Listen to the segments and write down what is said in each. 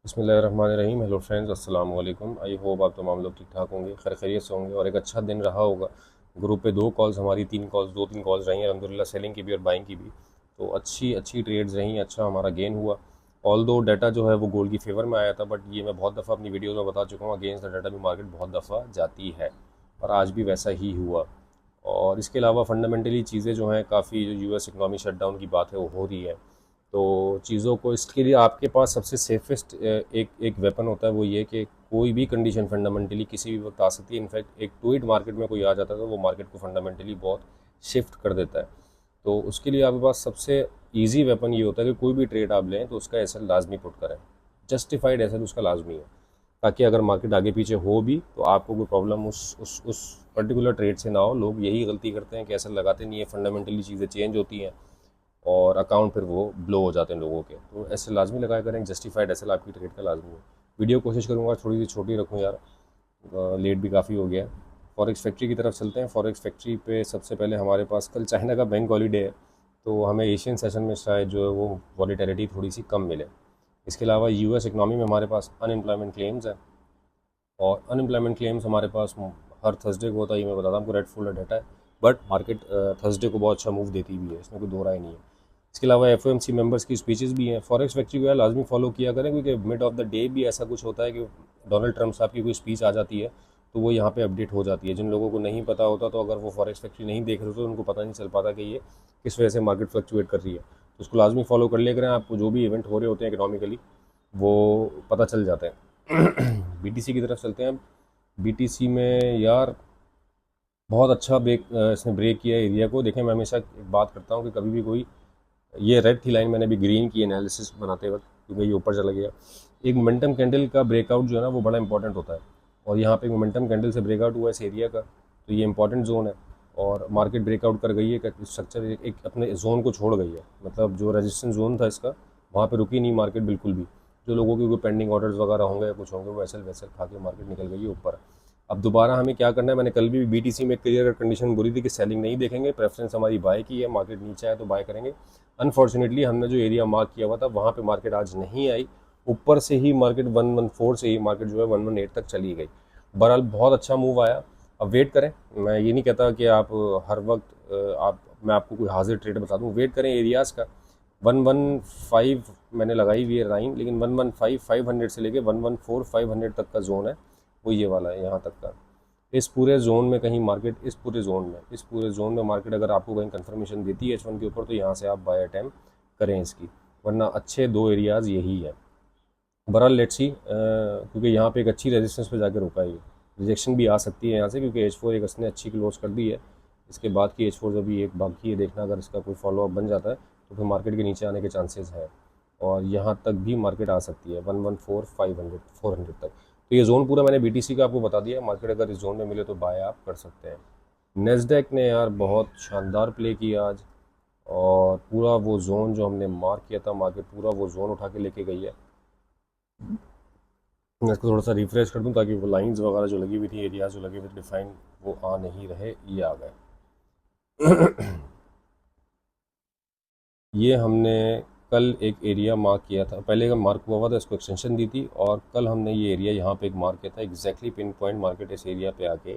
बिस्मिल्लाहिर्रहमानिर्रहीम। Hello friends, अस्सलाम वालेकुम। आई होप आप तमाम लोग ठीक ठाक होंगे, खैर खैरियत से होंगे और एक अच्छा दिन रहा होगा। ग्रुप पे दो तीन कॉल्स रही हैं अल्हम्दुलिल्लाह, सेलिंग की भी और बाइंग की भी। तो अच्छी अच्छी ट्रेड्स रहीं, अच्छा हमारा गेन हुआ। ऑल दो डाटा जो है वो गोल्ड की फेवर में आया था, बट ये मैं बहुत दफ़ा अपनी वीडियोज़ में बता चुका हूँ, अगेंस्ट द डाटा भी मार्केट बहुत दफ़ा जाती है और आज भी वैसा ही हुआ। और इसके अलावा फंडामेंटली चीज़ें जो हैं काफ़ी, जो यूएस इकनॉमी शटडाउन की बात है वो हो रही है। तो चीज़ों को, इसके लिए आपके पास सबसे सेफेस्ट एक एक वेपन होता है, वो ये कि कोई भी कंडीशन फंडामेंटली किसी भी वक्त आ सकती है। इनफैक्ट एक ट्वीट मार्केट में कोई आ जाता है तो वो मार्केट को फंडामेंटली बहुत शिफ्ट कर देता है। तो उसके लिए आपके पास सबसे इजी वेपन ये होता है कि कोई भी ट्रेड आप लें तो उसका एसएल लाजमी पुट करें, जस्टिफाइड एसएल उसका लाजमी है, ताकि अगर मार्केट आगे पीछे हो भी तो आपको कोई प्रॉब्लम उस पर्टिकुलर ट्रेड से ना हो। लोग यही गलती करते हैं कि एसएल लगाते नहीं है, फंडामेंटली चीज़ें चेंज होती हैं और अकाउंट फिर वो ब्लो हो जाते हैं लोगों के। तो ऐसे लाजमी लगाया करें, जस्टिफाइड एसएल आपकी ट्रेड का लाजमी है। वीडियो कोशिश करूँगा थोड़ी सी छोटी रखूँ यार, लेट भी काफ़ी हो गया है। फॉरेक्स फैक्ट्री की तरफ चलते हैं। फॉरेक्स फैक्ट्री पे सबसे पहले हमारे पास कल चाइना का बैंक हॉलीडे है, तो हमें एशियन सेशन में शायद जो है वो वॉलीटेलिटी थोड़ी सी कम मिले। इसके अलावा यूएस इकनॉमी में हमारे पास अनएम्प्लॉयमेंट क्लेम्स है, और अनएम्प्लॉयमेंट क्लेम्स हमारे पास हर थर्सडे को होता है। ये मैं बताता हूँ आपको, रेड फुल डाटा है, बट मार्केट थर्सडे को बहुत अच्छा मूव देती भी है, इसमें कोई दो राय नहीं है। इसके अलावा एफओएमसी मेंबर्स की स्पीचेस भी हैं। फॉरेक्स फैक्ट्री को यार लाजमी फॉलो किया करें, क्योंकि मिड ऑफ द डे भी ऐसा कुछ होता है कि डोनाल्ड ट्रंप साहब की कोई स्पीच आ जाती है तो वो यहाँ पे अपडेट हो जाती है। जिन लोगों को नहीं पता होता, तो अगर वो फॉरेक्स फैक्ट्री नहीं देख रहे तो उनको पता नहीं चल पाता कि ये किस वजह से मार्केट फ्लक्चुएट कर रही है। तो उसको लाजमी फॉलो कर लिया करें, आपको जो भी इवेंट हो रहे होते हैं इकोनॉमिकली वो पता चल जाते हैं। बीटीसी की तरफ चलते हैं। बीटीसी में यार बहुत अच्छा इसने ब्रेक किया एरिया को। देखें, मैं हमेशा एक बात करता हूँ कि कभी भी कोई, ये रेड थी लाइन, मैंने अभी ग्रीन की एनालिसिस बनाते वक्त, क्योंकि ये ऊपर चला गया। एक मोमेंटम कैंडल का ब्रेकआउट जो है ना वो बड़ा इंपॉर्टेंट होता है, और यहाँ पे मोमेंटम कैंडल से ब्रेकआउट हुआ इस एरिया का, तो ये इंपॉर्टेंट जोन है। और मार्केट ब्रेकआउट कर गई है, स्ट्रक्चर एक अपने जोन को छोड़ गई है, मतलब जो रेजिस्टेंस जोन था इसका वहाँ पे रुकी नहीं मार्केट बिल्कुल भी। जो लोगों के कोई पेंडिंग ऑर्डर्स वगैरह होंगे या कुछ होंगे, वो वैसल वैसल खा के मार्केट निकल गई है ऊपर। अब दोबारा हमें क्या करना है, मैंने कल भी बीटीसी में क्लियर कंडीशन बोली थी कि सेलिंग नहीं देखेंगे, प्रेफरेंस हमारी बाय की है, मार्केट नीचे आए तो बाय करेंगे। अनफॉर्चुनेटली हमने जो एरिया मार्क किया हुआ था वहाँ पे मार्केट आज नहीं आई, ऊपर से ही मार्केट 114 से ही मार्केट जो है 118 तक चली गई। बहरहाल बहुत अच्छा मूव आया। अब वेट करें, मैं ये नहीं कहता कि आप हर वक्त आप मैं आपको कोई हाजिर ट्रेड बता दूं, वेट करें एरियाज़ का। 115 मैंने लगाई हुई है लाइन, लेकिन 115 500 से लेके 114 500 तक का जोन है, वो ये वाला है यहाँ तक का। इस पूरे जोन में कहीं मार्केट, इस पूरे जोन में मार्केट अगर आपको कहीं कंफर्मेशन देती है H1 के ऊपर, तो यहाँ से आप बाय अटैम्प्ट करें इसकी, वरना अच्छे दो एरियाज़ यही है। बहरहाल लेट्स सी, क्योंकि यहाँ पे एक अच्छी रेजिस्टेंस पे जाकर रुका है ये। रिजेक्शन भी आ सकती है यहाँ से, क्योंकि H4 एक इसने अच्छी क्लोज कर दी है। इसके बाद की H4 अभी एक बाकी है देखना, अगर इसका कोई फॉलोअप बन जाता है तो फिर मार्केट के नीचे आने के चांसेस है, और यहाँ तक भी मार्केट आ सकती है 114 500 400 तक। तो ये जोन पूरा मैंने बीटीसी का आपको बता दिया। मार्केट अगर इस जोन में मिले तो बाय आप कर सकते हैं। नेस्डेक ने यार बहुत शानदार प्ले किया आज, और पूरा वो जोन जो हमने मार्क किया था, मार्केट पूरा वो जोन उठा के लेके गई है। मैं इसको थोड़ा सा रिफ्रेश कर दूं ताकि वो लाइंस वगैरह जो लगी हुई थी, एरियाज जो लगे हुए थे डिफाइन, वो आ नहीं रहे, ये आ गए। ये हमने कल एक एरिया मार्क किया था, पहले का मार्क हुआ था, इसको एक्सटेंशन दी थी, और कल हमने ये एरिया यहाँ पे एक मार्क किया था। एग्जैक्टली पिन पॉइंट मार्केट इस एरिया पे आके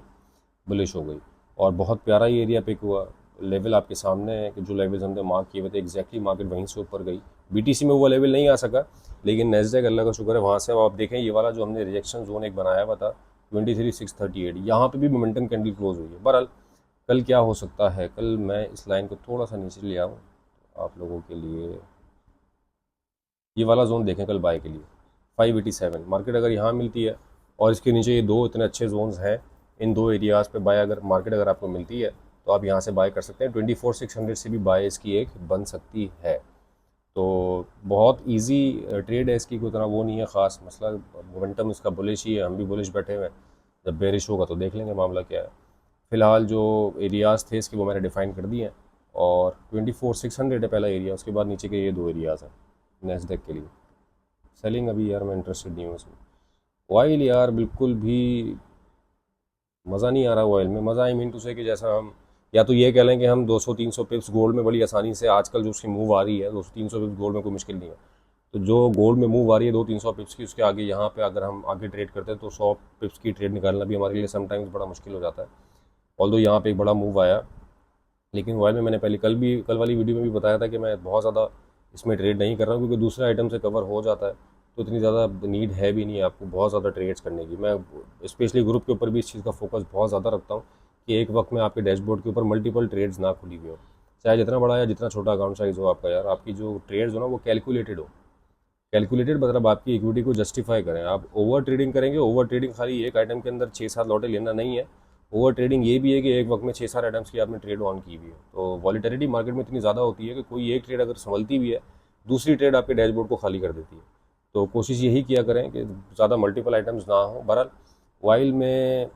बुलिश हो गई, और बहुत प्यारा ये एरिया पिक हुआ। लेवल आपके सामने है कि जो लेवल्स हमने मार्क किए हुए थे एग्जैक्टली मार्केट वहीं से ऊपर गई। बीटीसी में वो लेवल नहीं आ सका, लेकिन नेस्डैक अल्लाह का शुक्र है वहाँ से आप देखें, ये वाला जो हमने रिजेक्शन जोन एक बनाया हुआ था 23,638, यहाँ पे भी मोमेंटम कैंडल क्लोज हुई है। बहरहाल कल क्या हो सकता है, कल मैं इस लाइन को थोड़ा सा नीचे ले आऊँ आप लोगों के लिए। ये वाला जोन देखें कल बाय के लिए 587, मार्केट अगर यहाँ मिलती है और इसके नीचे ये दो इतने अच्छे जोन्स हैं, इन दो एरियाज़ पे बाय अगर मार्केट अगर आपको मिलती है तो आप यहाँ से बाय कर सकते हैं। 24,600 से भी बाय इसकी एक बन सकती है। तो बहुत इजी ट्रेड है इसकी, कोई तरह वो नहीं है ख़ास मसला। मोमेंटम इसका बुलिश ही है, हम भी बुलिश बैठे हुए हैं। जब बेरिश होगा तो देख लेंगे मामला क्या है। फ़िलहाल जो एरियाज़ थे इसके वो मैंने डिफ़ाइन कर दिए हैं, और 24,600 है पहला एरिया, उसके बाद नीचे के ये दो एरियाज़ हैं नेस्डेक के लिए। सेलिंग अभी यार मैं इंटरेस्टेड नहीं हूँ इसमें। ऑयल यार बिल्कुल भी मज़ा नहीं आ रहा ऑयल में। मज़ा आई मीन टू से कि जैसा हम, या तो ये कह लें कि हम 200-300 पिप्स गोल्ड में बड़ी आसानी से, आजकल जो उसकी मूव आ रही है 200-300 पिप्स गोल्ड में कोई मुश्किल नहीं है, तो जो गोल्ड में मूव आ रही है 200-300 पिप्स की, उसके आगे यहाँ पे अगर हम आगे ट्रेड करते हैं तो 100 पिप्स की ट्रेड निकालना भी हमारे लिए समटाइम्स बड़ा मुश्किल हो जाता है। ऑल्दो यहाँ पे एक बड़ा मूव आया, लेकिन मोबाइल में मैंने पहले कल वाली वीडियो में भी बताया था कि मैं बहुत ज़्यादा इसमें ट्रेड नहीं कर रहा हूँ, क्योंकि दूसरे आइटम से कवर हो जाता है, तो इतनी ज़्यादा नीड है भी नहीं आपको बहुत ज़्यादा ट्रेड्स करने की। मैं स्पेशली ग्रुप के ऊपर भी इस चीज़ का फोकस बहुत ज़्यादा रखता हूँ कि एक वक्त में आपके डैशबोर्ड के ऊपर मल्टीपल ट्रेड्स ना खुली हुई हो, चाहे जितना बड़ा या जितना छोटा अकाउंट साइज़ हो आपका, यार आपकी जो ट्रेड्स हो ना वो कैलकुलेटेड हो। कैलकुलेटेड मतलब आपकी इक्विटी को जस्टिफाई करें। आप ओवर ट्रेडिंग करेंगे, ओवर ट्रेडिंग खाली एक आइटम के अंदर 6-7 लॉटे लेना नहीं है। ओवर ट्रेडिंग ये भी है कि एक वक्त में 6-7 आइटम्स की आपने ट्रेड ऑन की हुई है, तो वॉलीटिलिटी मार्केट में इतनी ज़्यादा होती है कि कोई एक ट्रेड अगर संभलती भी है, दूसरी ट्रेड आपके डैशबोर्ड को खाली कर देती है। तो कोशिश यही किया करें कि ज़्यादा मल्टीपल आइटम्स ना हो। बहरहाल वाइल में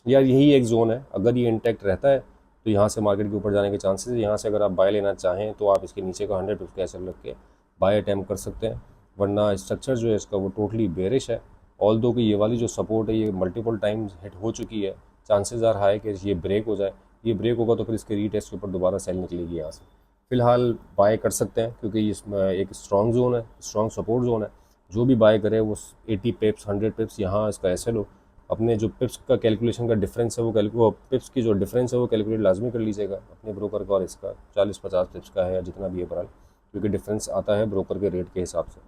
यार यही एक जोन है, अगर ये इंटैक्ट रहता है तो यहाँ से मार्केट के ऊपर जाने के चांसेस है। यहाँ से अगर आप बाय लेना चाहें तो आप इसके नीचे का 100 पिप्स का एसएल रख के बाय अटैम्प्ट कर सकते हैं, वरना स्ट्रक्चर जो है इसका वो टोटली बेरिश है। ऑल्दो कि ये वाली जो सपोर्ट है ये मल्टीपल टाइम्स हिट हो चुकी है, चांसेस आर हाई कि ये ब्रेक हो जाए। ये ब्रेक होगा तो फिर इसके रीटेस्ट के ऊपर दोबारा सेल निकलेगी यहाँ से। फिलहाल बाय कर सकते हैं क्योंकि इसमें एक स्ट्रॉन्ग जोन है, स्ट्रॉन्ग सपोर्ट जोन है। जो भी बाय करे वो 80 पिप्स 100 पिप्स यहाँ इसका एसएल हो। अपने जो पिप्स का कैलकुलेशन का डिफरेंस है वो पिप्स की जो डिफरेंस है वो कैलकुलेट लाजमी कर लीजिएगा अपने ब्रोकर का, और इसका 40-50 पिप्स का है या जितना भी है बहरहाल, क्योंकि डिफरेंस आता है ब्रोकर के रेट के हिसाब से।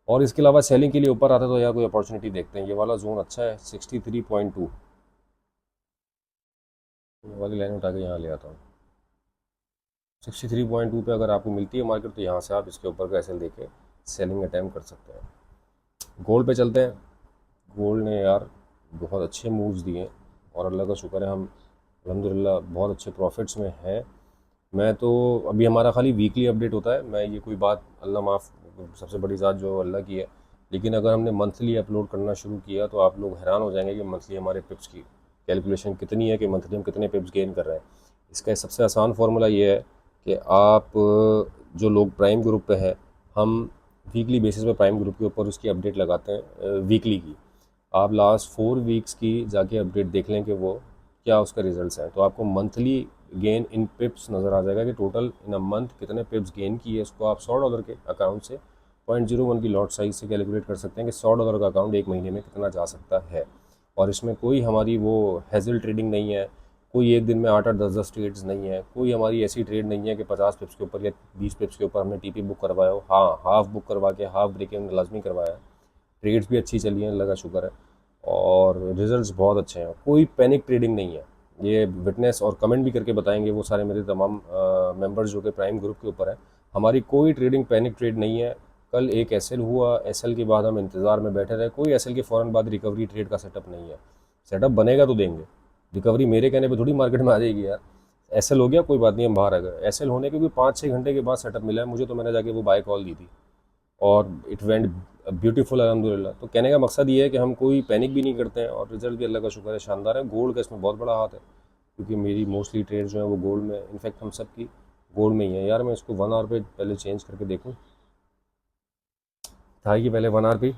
और इसके अलावा सेलिंग के लिए ऊपर आता है तो यार कोई अपॉर्चुनिटी देखते हैं। ये वाला जोन अच्छा है 63.2, वाली लाइन उठा के यहाँ ले आता हूँ। 63.2 पे अगर आपको मिलती है मार्केट तो यहाँ से आप इसके ऊपर का एसएल देके सेलिंग अटैम्प्ट कर सकते हैं। गोल्ड पे चलते हैं। गोल्ड ने यार बहुत अच्छे मूव्स दिए और अल्लाह का शुक्र है हम अल्हम्दुलिल्लाह बहुत अच्छे प्रॉफिट्स में हैं। मैं तो अभी हमारा खाली वीकली अपडेट होता है, मैं ये कोई बात अल्लाह माफ़, सबसे बड़ी ज़ात जो अल्लाह की है, लेकिन अगर हमने मंथली अपलोड करना शुरू किया तो आप लोग हैरान हो जाएंगे कि मंथली हमारे पिप्स की कैलकुलेशन कितनी है, कि मंथली हम कितने पिप्स गेन कर रहे हैं। इसका सबसे आसान फार्मूला ये है कि आप जो लोग प्राइम ग्रुप पे हैं, हम वीकली बेसिस पे प्राइम ग्रुप के ऊपर उसकी अपडेट लगाते हैं वीकली की। आप लास्ट 4 वीक्स की जाके अपडेट देख लें कि वो क्या उसका रिजल्ट्स हैं, तो आपको मंथली गेन इन पिप्स नज़र आ जाएगा कि टोटल इन अ मंथ कितने पिप्स गेन किए। इसको आप $100 के अकाउंट से 0.01 की लॉट साइज से कैलकुलेट कर सकते हैं कि $100 का अकाउंट एक महीने में कितना जा सकता है। और इसमें कोई हमारी वो हैजल ट्रेडिंग नहीं है, कोई एक दिन में 8-8 10-10 ट्रेड्स नहीं है, कोई हमारी ऐसी ट्रेड नहीं है कि 50 पिप्स के ऊपर या 20 पिप्स के ऊपर हमने टीपी बुक करवाया हो। हाँ, हाफ बुक करवा के हाफ ब्रेक इवन लाजमी करवाया है। ट्रेड्स भी अच्छी चली हैं, अल्लाह का शुक्र है, और रिजल्ट्स बहुत अच्छे हैं। कोई पैनिक ट्रेडिंग नहीं है, ये विटनेस और कमेंट भी करके बताएंगे वो सारे मेरे तमाम मेंबर्स जो कि प्राइम ग्रुप के ऊपर है। हमारी कोई ट्रेडिंग पैनिक ट्रेड नहीं है। कल एक एसएल हुआ, एसएल के बाद हम इंतज़ार में बैठे रहे, कोई एसएल के फ़ौरन बाद रिकवरी ट्रेड का सेटअप नहीं है। सेटअप बनेगा तो देंगे, रिकवरी मेरे कहने पे थोड़ी मार्केट में आ जाएगी यार। एसएल हो गया कोई बात नहीं, हम बाहर आ गए। एसएल होने के भी 5-6 घंटे के बाद सेटअप मिला है मुझे, तो मैंने जाके वो बाय कॉल दी थी और इट वेंट ब्यूटीफुल अल्हम्दुलिल्लाह। तो कहने का मकसद ये है कि हम कोई पैनिक भी नहीं करते हैं और रिजल्ट भी अल्लाह का शुक्र है शानदार है। गोल्ड का इसमें बहुत बड़ा हाथ है क्योंकि मेरी मोस्टली ट्रेड जो है वो गोल्ड में, इनफैक्ट हम सब की गोल्ड में ही है। यार मैं इसको 1 आवर पे पहले चेंज करके देखूँ, था कि पहले 1 आवर पे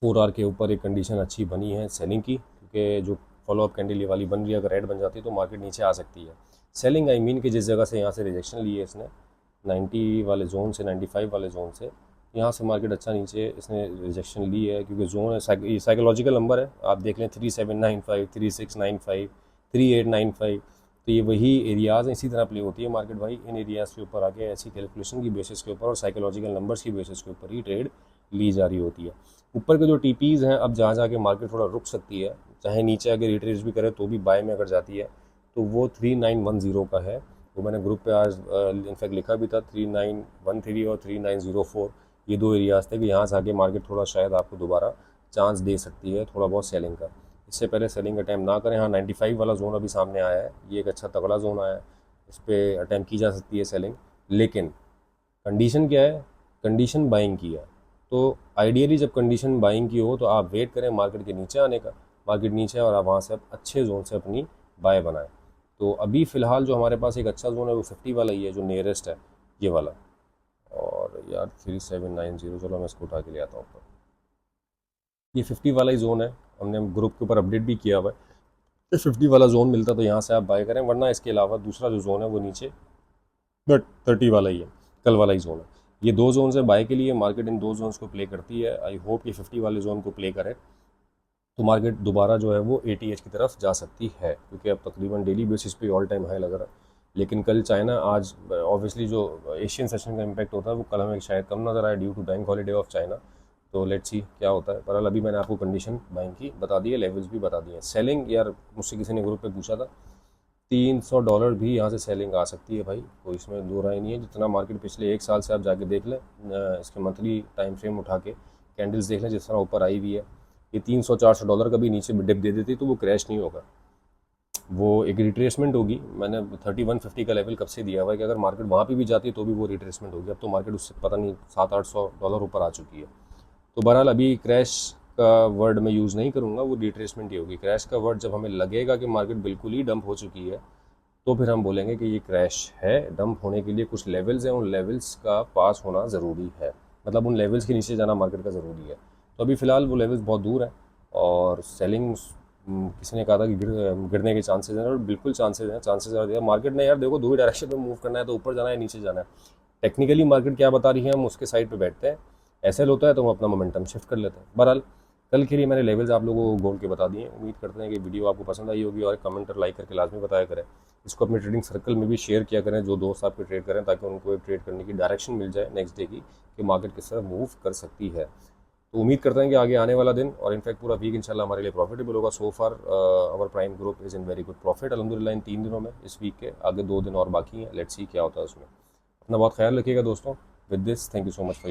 4 आवर के ऊपर एक कंडीशन अच्छी बनी है सेलिंग की, क्योंकि जो फॉलोअप कैंडल ये वाली बन रही है अगर रेड बन जाती है तो मार्केट नीचे आ सकती है। सेलिंग आई मीन कि जिस जगह से यहाँ से रिजेक्शन ली है इसने 90 वाले जोन से, 95 वाले जोन से, यहाँ से मार्केट अच्छा नीचे इसने रिजेक्शन ली है क्योंकि जोन है, साइकोलॉजिकल नंबर है। आप देख लें 3795, 3695, 3895, तो ये वही एरियाज़ हैं। इसी तरह प्ले होती है मार्केट भाई, इन एरियाज़ के ऊपर आके ऐसी कैलकुलेशन की बेसिस के ऊपर और साइकोलॉजिकल नंबर्स की बेसिस के ऊपर ही ट्रेड ली जा रही होती है। ऊपर के जो टीपीज़ हैं, अब जहाँ जाके मार्केट थोड़ा रुक सकती है, चाहे नीचे अगर रिट्रेस भी करे तो भी बाय में अगर जाती है, तो वो 3910 का है। वो मैंने ग्रुप पे आज इनफैक्ट लिखा भी था, 3913 और 3904 ये 2 एरियाज़ थे कि यहाँ से आके मार्केट थोड़ा शायद आपको दोबारा चांस दे सकती है थोड़ा बहुत सेलिंग का। इससे पहले सेलिंग अटैम्प्ट ना करें। हाँ, 95 वाला जोन अभी सामने आया है, ये एक अच्छा तगड़ा जोन आया है, इस पर अटैम्प्ट की जा सकती है सेलिंग, लेकिन कंडीशन क्या है? कंडीशन बाइंग की है। तो आइडियली जब कंडीशन बाइंग की हो तो आप वेट करें मार्केट के नीचे आने का। मार्केट नीचे और आप वहाँ से अच्छे जोन से अपनी बाय बनाएं। तो अभी फ़िलहाल जो हमारे पास एक अच्छा जोन है वो 50 वाला ही है जो नियरेस्ट है, ये वाला। और यार 3790, चलो मैं इसको उठा के ले आता हूँ ऊपर। ये 50 वाला ही जोन है, हमने ग्रुप के ऊपर अपडेट भी किया हुआ है। तो 50 वाला जोन मिलता तो यहाँ से आप बाय करें, वरना इसके अलावा दूसरा जो जोन है वो नीचे 30 वाला ही है, कल वाला ही जोन है। ये 2 जोन्स है बाय के लिए, मार्केट इन 2 जोन्स को प्ले करती है। आई होप ये 50 वाले जोन को प्ले करे तो मार्केट दोबारा जो है वो 80H की तरफ जा सकती है, क्योंकि अब तकरीबन डेली बेसिस पे ऑल टाइम हाई लग रहा है। लेकिन कल चाइना, आज ऑब्वियसली जो एशियन सेशन का इम्पैक्ट होता है वो कल हमें शायद कम नज़र आया due to bank holiday of China. तो लेट्स सी क्या होता है। पर अभी मैंने आपको कंडीशन बाइंग की बता दी है, लेवल्स भी बता दिए हैं। सेलिंग यार, मुझसे किसी ने ग्रुप पे पूछा था, $300 भी यहाँ से सेलिंग आ सकती है भाई, कोई इसमें दो राय नहीं है। जितना मार्केट पिछले 1 साल से आप जाके देख लें, इसके मंथली टाइम फ्रेम उठा के कैंडल्स देख लें, जिस तरह ऊपर आई हुई है, ये $300-400 का भी नीचे डिप दे देती तो वो क्रैश नहीं होगा, वो एक रिट्रेसमेंट होगी। मैंने 3150 का लेवल कब से दिया हुआ है कि अगर मार्केट वहाँ पे भी जाती है तो भी वो रिट्रेसमेंट होगी। अब तो मार्केट उससे पता नहीं $700-800 ऊपर आ चुकी है। तो बहरहाल अभी क्रैश का वर्ड मैं यूज़ नहीं करूँगा, वो रिट्रेसमेंट ही होगी। क्रैश का वर्ड जब हमें लगेगा कि मार्केट बिल्कुल ही डंप हो चुकी है तो फिर हम बोलेंगे कि ये क्रैश है। डंप होने के लिए कुछ लेवल्स हैं, उन लेवल्स का पास होना ज़रूरी है, मतलब उन लेवल्स के नीचे जाना मार्केट का ज़रूरी है। तो अभी फ़िलहाल वो लेवल्स बहुत दूर हैं और सेलिंग, किसी ने कहा था कि गिरने के चांसेस हैं, और बिल्कुल चांसेस हैं। मार्केट ने यार देखो, दो ही डायरेक्शन में मूव करना है, तो ऊपर जाना है नीचे जाना है। टेक्निकली मार्केट क्या बता रही है हम उसके साइड पे बैठते हैं, ऐसे होता है तो हम अपना मोमेंटम शिफ्ट कर लेते हैं। बहरहाल कल के लिए मैंने लेवल्स आप लोगों को बोल के बता दिए। उम्मीद करते हैं कि वीडियो आपको पसंद आई होगी, और कमेंट और लाइक करके लाजमी बताया करें। इसको अपने ट्रेडिंग सर्कल में भी शेयर किया करें, जो दोस्त आपके ट्रेड करें, ताकि उनको एक ट्रेड करने की डायरेक्शन मिल जाए नेक्स्ट डे की, कि मार्केट किस तरह मूव कर सकती है। तो उम्मीद करते हैं कि आगे आने वाला दिन और इनफैक्ट पूरा वीक इंशाल्लाह हमारे लिए प्रॉफिटेबल होगा। So far our prime group is in very good profit अल्हम्दुलिल्लाह इन 3 दिनों में, इस वीक के आगे 2 दिन और बाकी हैं। लेट्स सी क्या होता है उसमें। अपना बहुत ख्याल रखिएगा दोस्तों। With this, thank you so much for